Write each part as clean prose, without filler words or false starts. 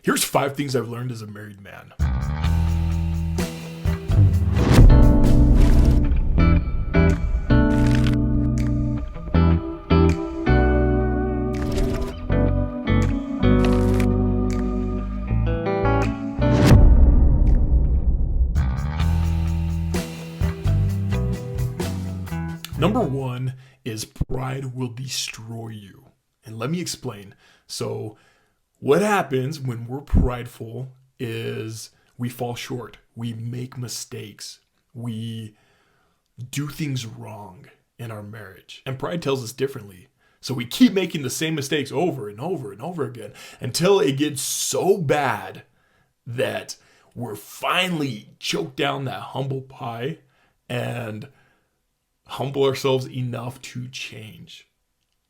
Here's 5 things I've learned as a married man. Number 1 is pride will destroy you. And let me explain. So, what happens when we're prideful is we fall short. We make mistakes. We do things wrong in our marriage. And pride tells us differently. So we keep making the same mistakes over and over and over again until it gets so bad that we're finally choked down that humble pie and humble ourselves enough to change.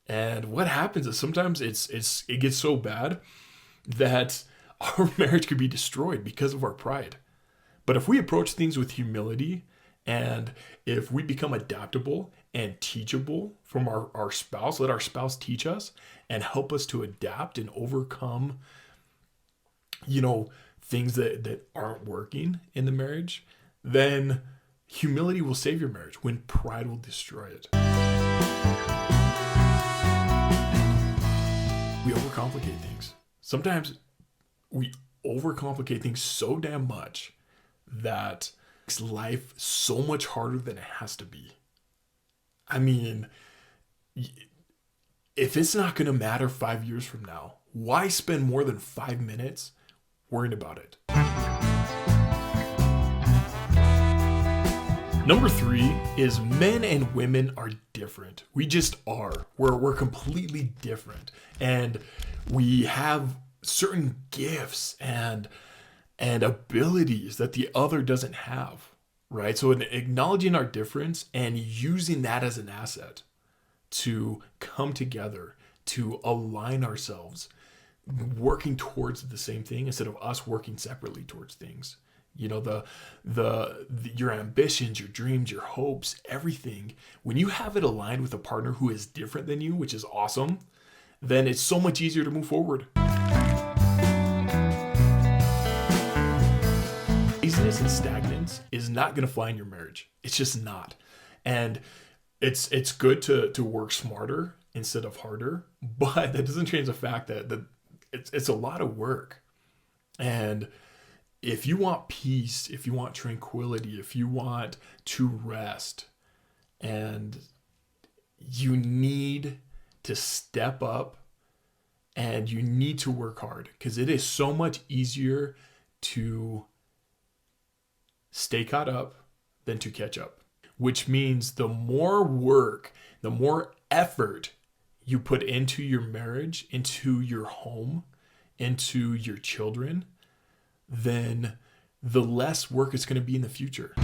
And what happens is sometimes it gets so bad that our marriage could be destroyed because of our pride. But if we approach things with humility, and if we become adaptable and teachable from our spouse, let our spouse teach us and help us to adapt and overcome, things that aren't working in the marriage, then humility will save your marriage when pride will destroy it. We overcomplicate things. Sometimes we overcomplicate things so damn much that makes life so much harder than it has to be. I mean, if it's not going to matter 5 years from now, why spend more than 5 minutes worrying about it? Number 3 is men and women are different. We just are. We're completely different. And we have certain gifts and abilities that the other doesn't have, right? So in acknowledging our difference and using that as an asset to come together, to align ourselves, working towards the same thing instead of us working separately towards things. Your ambitions, your dreams, your hopes, everything, when you have it aligned with a partner who is different than you, which is awesome, then it's so much easier to move forward. Laziness and stagnance is not going to fly in your marriage. It's just not. And it's good to work smarter instead of harder, but that doesn't change the fact that it's a lot of work. And if you want peace, if you want tranquility, if you want to rest, and you need to step up and you need to work hard, because it is so much easier to stay caught up than to catch up, which means the more work, the more effort you put into your marriage, into your home, into your children, then the less work it's going to be in the future.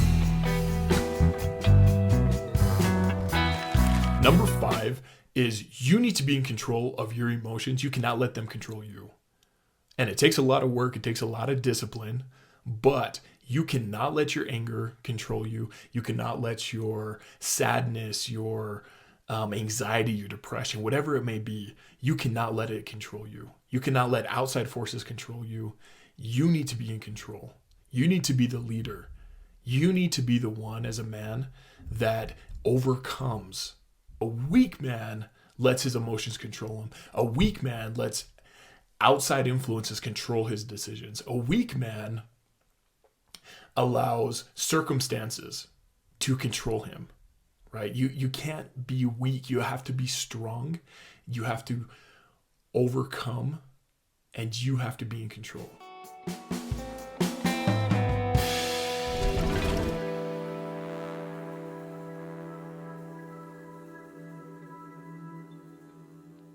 Number 5 is you need to be in control of your emotions. You cannot let them control you. And it takes a lot of work. It takes a lot of discipline, but you cannot let your anger control you. You cannot let your sadness, your anxiety, your depression, whatever it may be, you cannot let it control you. You cannot let outside forces control you. You need to be in control. You need to be the leader. You need to be the one as a man that overcomes. A weak man lets his emotions control him. A weak man lets outside influences control his decisions. A weak man allows circumstances to control him, right? You can't be weak. You have to be strong. You have to overcome, and you have to be in control.